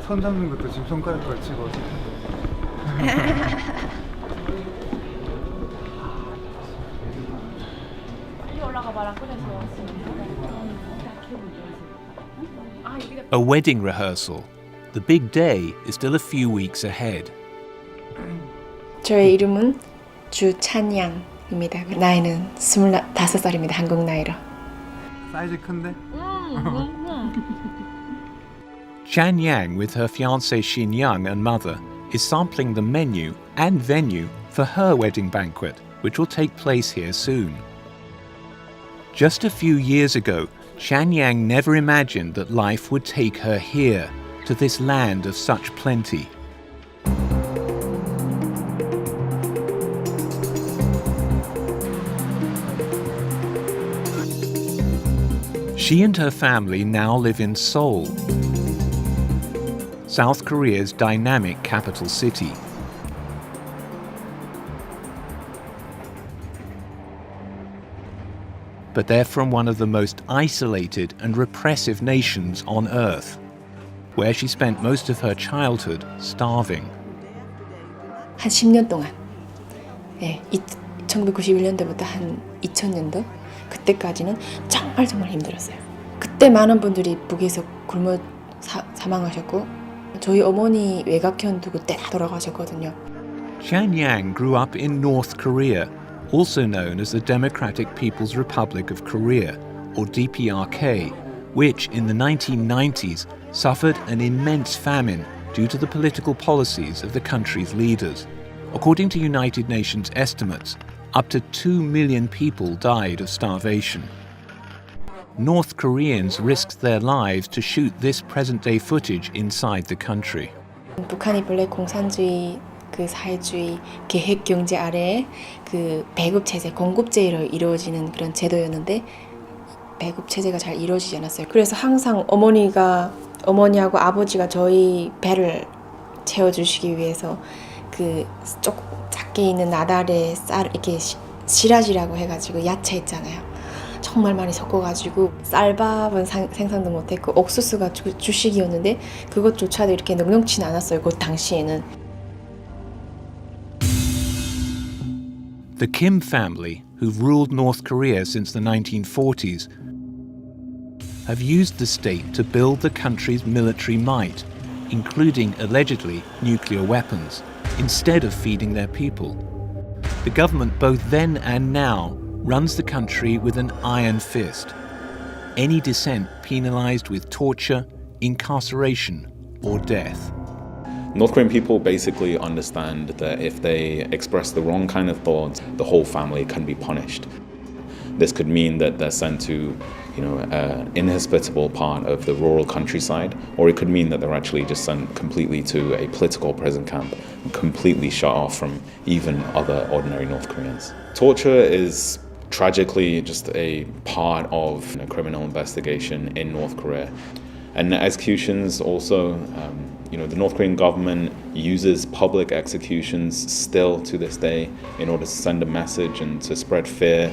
손 잡는 것도 지금 손가락 걸치고 A wedding rehearsal. The big day is still a few weeks ahead. 저의 이름은 주찬양입니다. 나이는 25살입니다. 한국 나이로. 사이즈 큰데? Chan Yang, with her fiancé Xin Young and mother, is sampling the menu and venue for her wedding banquet, which will take place here soon. Just a few years ago, Chan Yang never imagined that life would take her here, to this land of such plenty. She and her family now live in Seoul, South Korea's dynamic capital city. But they're from one of the most isolated and repressive nations on earth, where she spent most of her childhood starving. 한 10년 동안, 1991년도부터 한 2000년도 그때까지는 정말 힘들었어요. 그때 많은 분들이 북에서 굶어 사망하셨고 저희 어머니 외갓견 두고 때 다 돌아가셨거든요. Chan Yang grew up in North Korea, also known as the Democratic People's Republic of Korea, or DPRK, which in the 1990s suffered an immense famine due to the political policies of the country's leaders. According to United Nations estimates, up to 2 million people died of starvation. North Koreans risked their lives to shoot this present-day footage inside the country. 북한이 본래 공산주의, 그 사회주의 계획 경제 아래에 그 배급 체제, 공급제로 이루어지는 그런 제도였는데 배급 체제가 잘 이루어지지 않았어요. 그래서 항상 어머니하고 아버지가 저희 배를 채워주시기 위해서 그 조금 작게 있는 나달에 쌀 이렇게 시라지라고 해가지고 야채 있잖아요. 정말 많이 섞어가지고 쌀밥은 생산도 못했고 옥수수가 주식이었는데 그것조차도 이렇게 넉넉지는 않았어요. 그 당시에는. The Kim family, who've ruled North Korea since the 1940s, have used the state to build the country's military might, including allegedly nuclear weapons, instead of feeding their people. The government both then and now runs the country with an iron fist. Any dissent penalized with torture, incarceration, or death. North Korean people basically understand that if they express the wrong kind of thoughts, the whole family can be punished. This could mean that they're sent to, an inhospitable part of the rural countryside, or it could mean that they're actually just sent completely to a political prison camp, completely shut off from even other ordinary North Koreans. Torture is tragically just a part of a criminal investigation in North Korea. And executions also, the North Korean government uses public executions still to this day in order to send a message and to spread fear.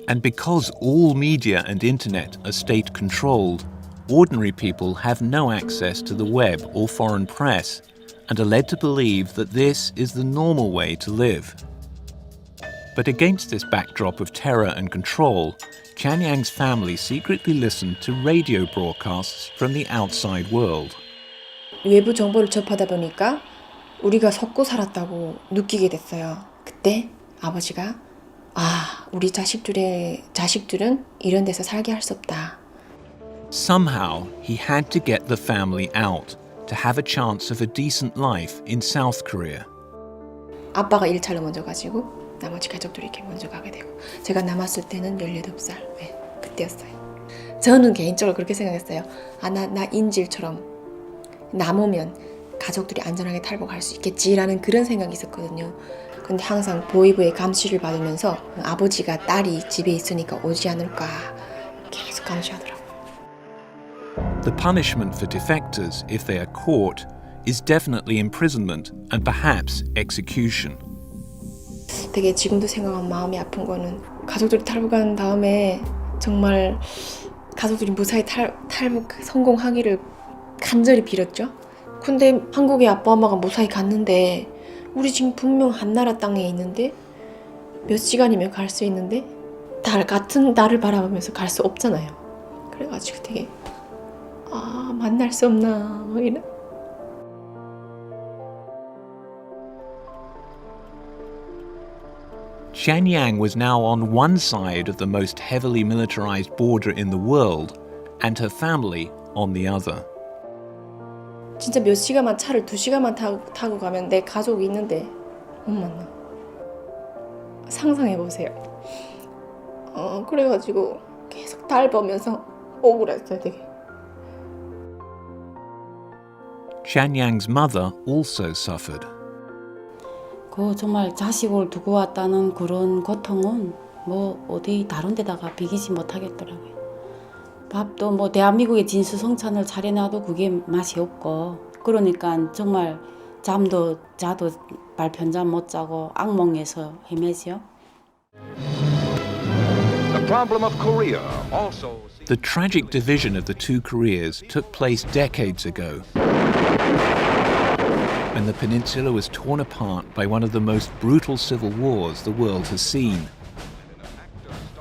And because all media and internet are state-controlled, ordinary people have no access to the web or foreign press and are led to believe that this is the normal way to live. But against this backdrop of terror and control, Chan Yang's family secretly listened to radio broadcasts from the outside world. 외부 정보를 접하다 보니까 우리가 속고 살았다고 느끼게 됐어요. 그때 아버지가 우리 자식들은 이런 데서 살게 할 수 없다. Somehow, he had to get the family out to have a chance of a decent life in South Korea. 아빠가 1차로 먼저 가지고 나머지 가족들이 이렇게 먼저 가게 되고 제가 남았을 때는 18살 그때였어요. 저는 개인적으로 그렇게 생각했어요. 나 인질처럼 남으면 가족들이 안전하게 탈북할 수 있겠지라는 그런 생각이 있었거든요. 근데 항상 보위부의 감시를 받으면서 아버지가 딸이 집에 있으니까 오지 않을까 계속 감시하더라고요. The punishment for defectors, if they are caught, is definitely imprisonment and perhaps execution. 되게 지금도 생각하면 마음이 아픈 거는 가족들이 탈북한 다음에 정말 가족들이 무사히 탈북 성공하기를 간절히 빌었죠. 근데 한국에 아빠 엄마가 무사히 갔는데 우리 지금 분명 한나라 땅에 있는데 몇 시간이면 갈 수 있는데 같은 달을 바라보면서 갈 수 없잖아요. 그래가지고 되게 만날 수 없나 뭐 이런. Xianyang was now on one side of the most heavily militarized border in the world, and her family on the other. 진짜 몇 시간만 차를 2시간만 타고 가면 내 가족이 있는데 못 만나. 상상해보세요. 그래가지고 계속 달 보면서 억울했어요 되게. Xianyang's mother also suffered. 그 정말 자식을 두고 왔다는 그런 고통은 뭐 어디 다른 데다가 비기지 못하겠더라고요. 밥도 뭐 대한민국의 진수성찬을 차려놔도 그게 맛이 없고, 그러니까 정말 잠도 자도 말편잠 못 자고 악몽에서 헤매죠. The problem of Korea also. The tragic division of the two Koreas took place decades ago, when the peninsula was torn apart by one of the most brutal civil wars the world has seen.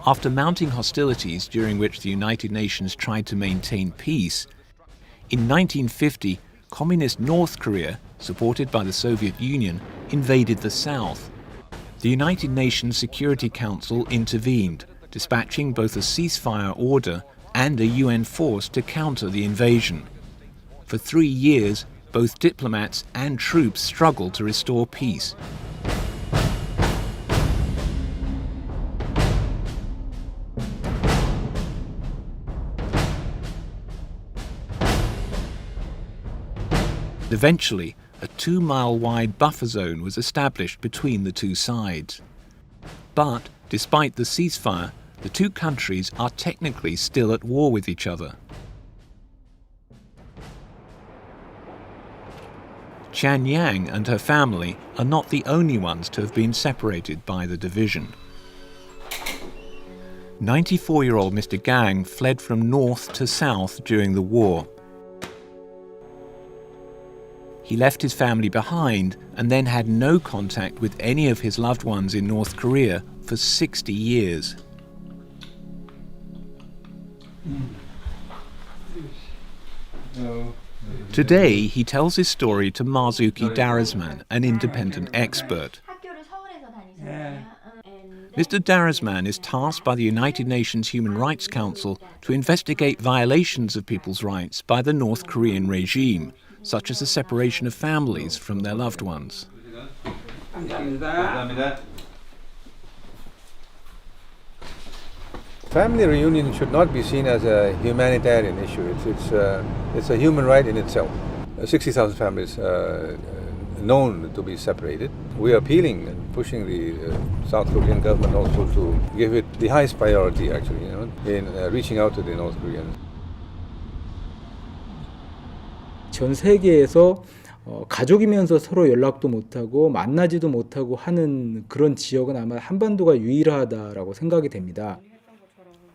After mounting hostilities during which the United Nations tried to maintain peace, in 1950, Communist North Korea, supported by the Soviet Union, invaded the south. The United Nations Security Council intervened, dispatching both a ceasefire order and a UN force to counter the invasion. For 3 years, both diplomats and troops struggled to restore peace. Eventually, a 2-mile-wide buffer zone was established between the two sides. But, despite the ceasefire, the two countries are technically still at war with each other. Xianyang and her family are not the only ones to have been separated by the division. 94-year-old Mr. Gang fled from north to south during the war. He left his family behind and then had no contact with any of his loved ones in North Korea for 60 years. Today, he tells his story to Marzuki Darasman, an independent expert. Mr. Darasman is tasked by the United Nations Human Rights Council to investigate violations of people's rights by the North Korean regime, such as the separation of families from their loved ones. Family reunion should not be seen as a humanitarian issue. It's a human right in itself. 60,000 families known to be separated. We are appealing and pushing the South Korean government also to give it the highest priority, actually, in reaching out to the North Koreans. 전 세계에서 가족이면서 서로 연락도 못하고 만나지도 못하고 하는 그런 지역은 아마 한반도가 유일하다라고 생각이 됩니다.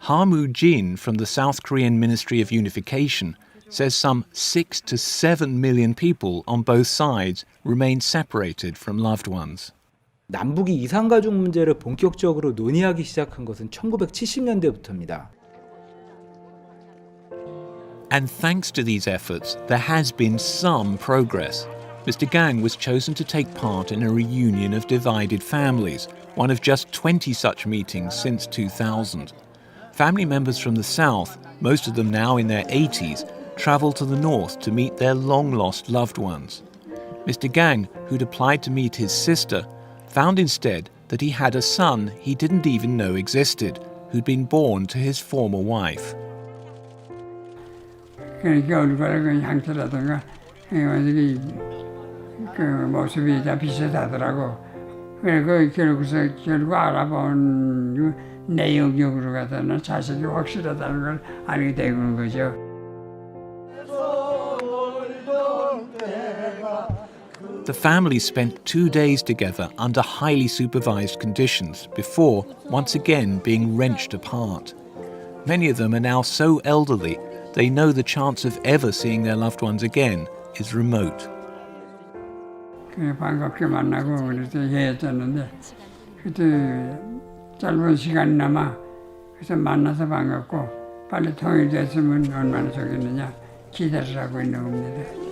Ha-moo Jin from the South Korean Ministry of Unification says some 6 to 7 million people on both sides remain separated from loved ones. 남북이 이산가족 문제를 본격적으로 논의하기 시작한 것은 1970년대부터입니다. And thanks to these efforts, there has been some progress. Mr. Gang was chosen to take part in a reunion of divided families, one of just 20 such meetings since 2000. Family members from the south, most of them now in their 80s, travel to the north to meet their long-lost loved ones. Mr. Gang, who'd applied to meet his sister, found instead that he had a son he didn't even know existed, who'd been born to his former wife. 그러니까 얼굴의 그 형태라든가 어떻게 그 모습이 다 비슷하더라고. 그래 그 결국 알아본 그 내용적으로 갖다는 자식이 확실하다는 걸 알게 되는 거죠. The family spent 2 days together under highly supervised conditions before, once again, being wrenched apart. Many of them are now so elderly they know the chance of ever seeing their loved ones again is remote. 그래 반갑게 만나고 그래서 헤어졌는데 그때 짧은 시간이나마 그래서 만나서 반갑고 빨리 통일됐으면 얼마나 좋겠느냐 기대를 하고 있는 겁니다.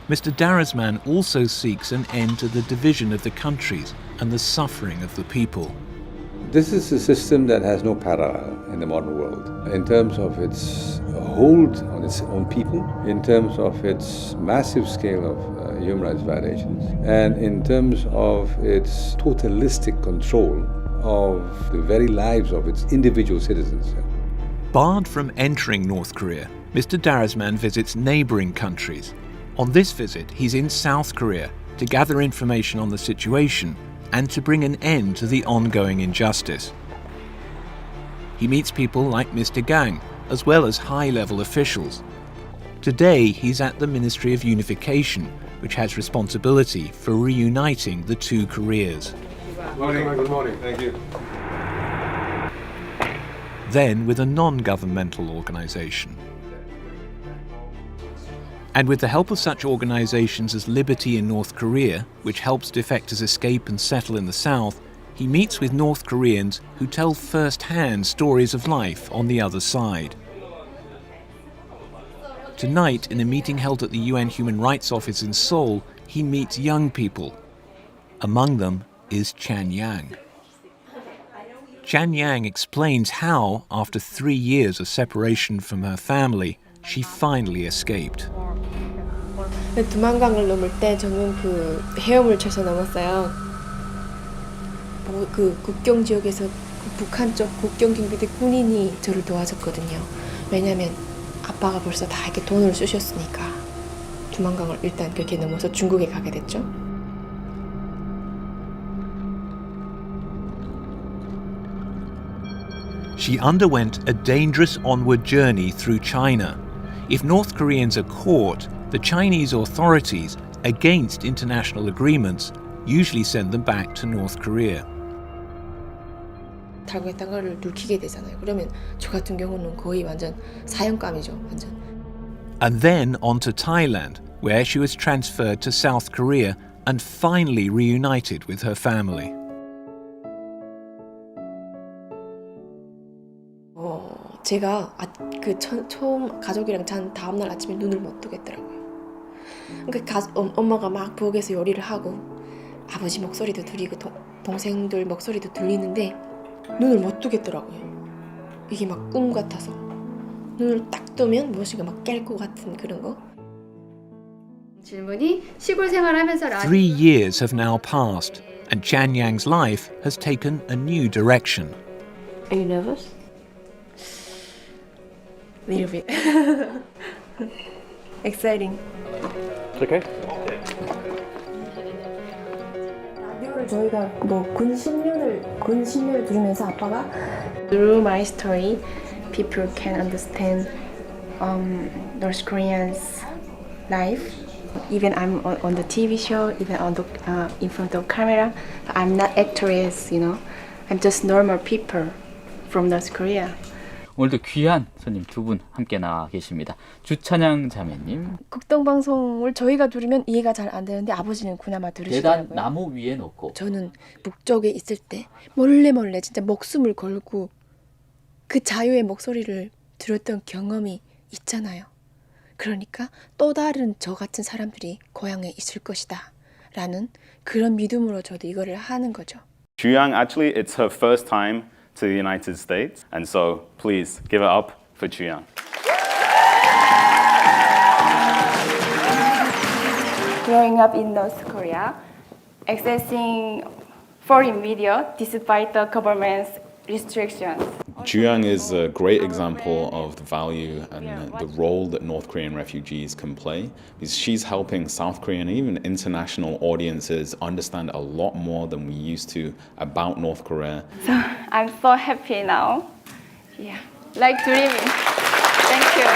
Mr. Darasman also seeks an end to the division of the countries and the suffering of the people. This is a system that has no parallel in the modern world in terms of its hold on its own people, in terms of its massive scale of human rights violations, and in terms of its totalistic control of the very lives of its individual citizens. Barred from entering North Korea, Mr. Darasman visits neighbouring countries. On this visit, he's in South Korea to gather information on the situation and to bring an end to the ongoing injustice. He meets people like Mr. Gang, as well as high-level officials. Today, he's at the Ministry of Unification, which has responsibility for reuniting the two Koreas. Good morning. Thank you. Then with a non-governmental organisation. And with the help of such organisations as Liberty in North Korea, which helps defectors escape and settle in the south, he meets with North Koreans who tell first-hand stories of life on the other side. Tonight, in a meeting held at the UN Human Rights Office in Seoul, he meets young people. Among them is Chan Yang. Chan Yang explains how, after 3 years of separation from her family, she finally escaped. 두만강을 넘을 때 저는 그 헤엄을쳐서 넘었어요. 그 국경 지역에서 그 북한 쪽 국경 경비대 군인이 저를 도와줬거든요. 왜냐하면 아빠가 벌써 다 이렇게 돈을 쓰셨으니까 두만강을 일단 그렇게 넘어서 중국에 가게 됐죠. She underwent a dangerous onward journey through China. If North Koreans are caught, the Chinese authorities, against international agreements, usually send them back to North Korea. 탈북했던 거를 들키게 되잖아요. 그러면 저 같은 경우는 거의 완전 사형감이죠. 완전. And then on to Thailand, where she was transferred to South Korea and finally reunited with her family. 제가 처음 가족이랑 잔 다음날 아침에 눈을 못 뜨겠더라고요. 그러니까 엄마가 막 부엌에서 요리를 하고 아버지 목소리도 들리고 동생들 목소리도 들리는데 눈을 못 뜨겠더라고요. 이게 막 꿈 같아서 눈을 딱 뜨면 무엇인가 막 깰 것 같은 그런 거. 질문이 시골 생활하면서 3 years have now passed, and Chan Yang's life has taken a new direction. Are you nervous? Little bit. Exciting. Okay. 라디오를 저희가 뭐 근 10년을 들으면서 아빠가 Through my story, people can understand North Koreans' life. Even I'm on the TV show, even on in front of camera, I'm not actress, you know. I'm just normal people from North Korea. 오늘도 귀한 손님 두 분 함께 나와 계십니다. 주찬양 자매님. 국동방송을 저희가 들으면 이해가 잘 안 되는데 아버지는 그나마 들으시더라고요. 계단 나무 위에 놓고. 저는 북쪽에 있을 때 몰래 진짜 목숨을 걸고 그 자유의 목소리를 들었던 경험이 있잖아요. 그러니까 또 다른 저 같은 사람들이 고향에 있을 것이다 라는 그런 믿음으로 저도 이거를 하는 거죠. Juyang, actually, it's her first time to the United States, and so please give it up for Juyang. Growing up in North Korea, accessing foreign media despite the government's restrictions. Juyang is a great example of the value and the role that North Korean refugees can play, because she's helping South Korean and even international audiences understand a lot more than we used to about North Korea. So I'm so happy now. Yeah, like dreaming. Thank you.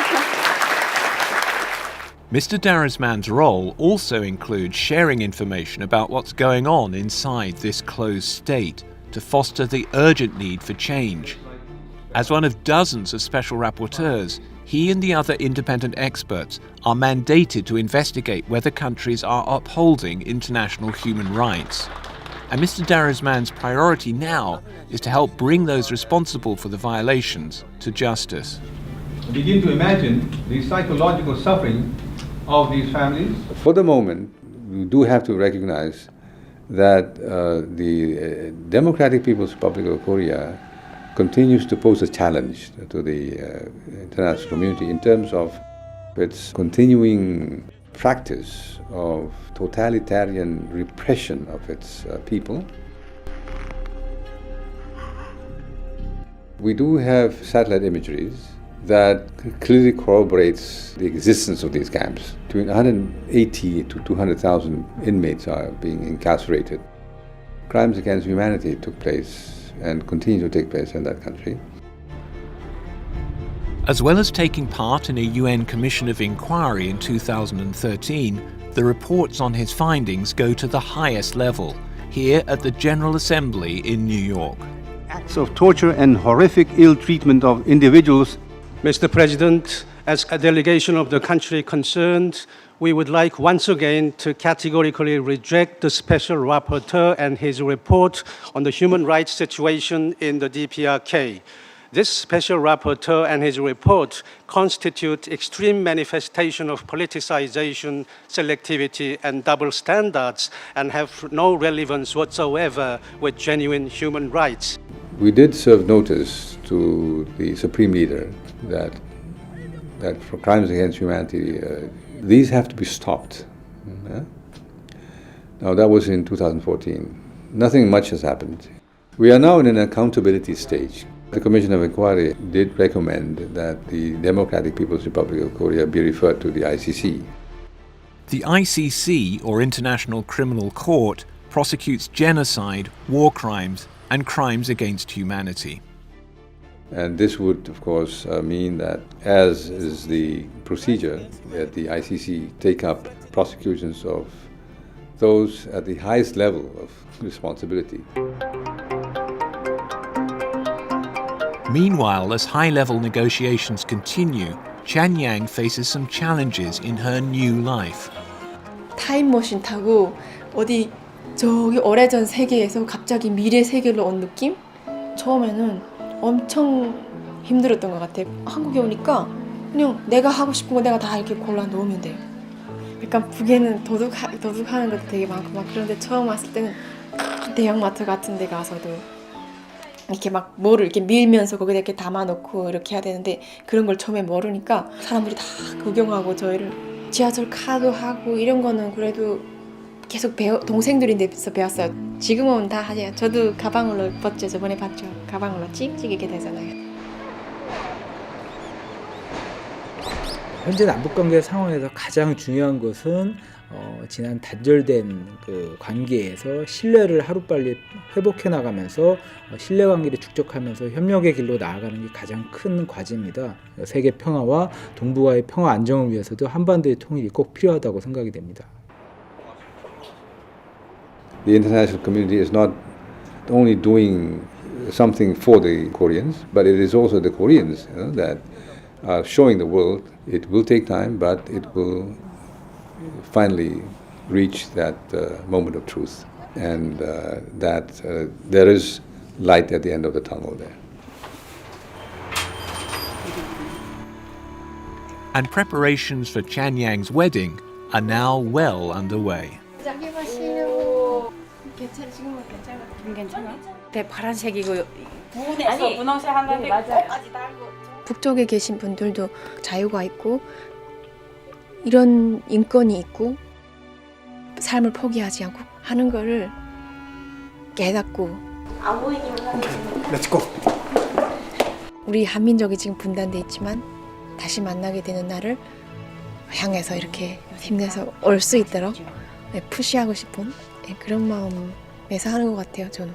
Mr. Darasman's role also includes sharing information about what's going on inside this closed state to foster the urgent need for change. As one of dozens of special rapporteurs, he and the other independent experts are mandated to investigate whether countries are upholding international human rights. And Mr. Darasman's priority now is to help bring those responsible for the violations to justice. Begin to imagine the psychological suffering of these families. For the moment, we do have to recognize that the Democratic People's Republic of Korea continues to pose a challenge to the international community in terms of its continuing practice of totalitarian repression of its people. We do have satellite imageries that clearly corroborates the existence of these camps. Between 180 to 200,000 inmates are being incarcerated. Crimes against humanity took place and continue to take place in that country. As well as taking part in a UN Commission of Inquiry in 2013, the reports on his findings go to the highest level, here at the General Assembly in New York. Acts of torture and horrific ill treatment of individuals. Mr. President, as a delegation of the country concerned, we would like once again to categorically reject the Special Rapporteur and his report on the human rights situation in the DPRK. This Special Rapporteur and his report constitute extreme manifestation of politicization, selectivity, and double standards, and have no relevance whatsoever with genuine human rights. We did serve notice to the Supreme Leader that for crimes against humanity, these have to be stopped. Now that was in 2014. Nothing much has happened. We are now in an accountability stage. The Commission of Inquiry did recommend that the Democratic People's Republic of Korea be referred to the ICC. The ICC, or International Criminal Court, prosecutes genocide, war crimes, and crimes against humanity. And this would, of course, mean that, as is the procedure, that the ICC take up prosecutions of those at the highest level of responsibility. Meanwhile, as high-level negotiations continue, Chanyang faces some challenges in her new life. 타임머신 타고 어디 저기 오래전 세계에서 갑자기 미래 세계로 온 느낌? 처음에는 엄청 힘들었던 것 같아요. 한국에 오니까 그냥 내가 하고 싶은 거 내가 다 이렇게 골라 놓으면 돼요. 약간 북에는 도둑하는 것도 되게 많고 막 그런데 처음 왔을 때는 대형마트 같은 데 가서도 이렇게 막 뭐를 이렇게 밀면서 거기다 이렇게 담아놓고 이렇게 해야 되는데 그런 걸 처음에 모르니까 사람들이 다 구경하고 저희를 지하철 카드 하고 이런 거는 그래도 계속 동생들인데서 배웠어요. 지금은 다 하세요. 저도 가방으로 봤죠. 저번에 봤죠. 가방으로 찍찍 이렇게 되잖아요. 현재 남북관계 상황에서 가장 중요한 것은 지난 단절된 그 관계에서 신뢰를 하루빨리 회복해 나가면서 신뢰관계를 축적하면서 협력의 길로 나아가는 게 가장 큰 과제입니다. 세계 평화와 동북아의 평화 안정을 위해서도 한반도의 통일이 꼭 필요하다고 생각이 됩니다. The international community is not only doing something for the Koreans, but it is also the Koreans that are showing the world it will take time, but it will finally reach that moment of truth, and that there is light at the end of the tunnel there. And preparations for Chanyang's wedding are now well underway. 네, 파란색이고 분홍색 한 건데 꽃까지 달고. 북쪽에 계신 분들도 자유가 있고 이런 인권이 있고 삶을 포기하지 않고 하는 거를 깨닫고 안 보이기만 하는 렛츠고. 우리 한민족이 지금 분단돼 있지만 다시 만나게 되는 날을 향해서 이렇게 힘내서 올 수 있도록 푸시하고 싶은 그런 마음에서 하는 것 같아요, 저는.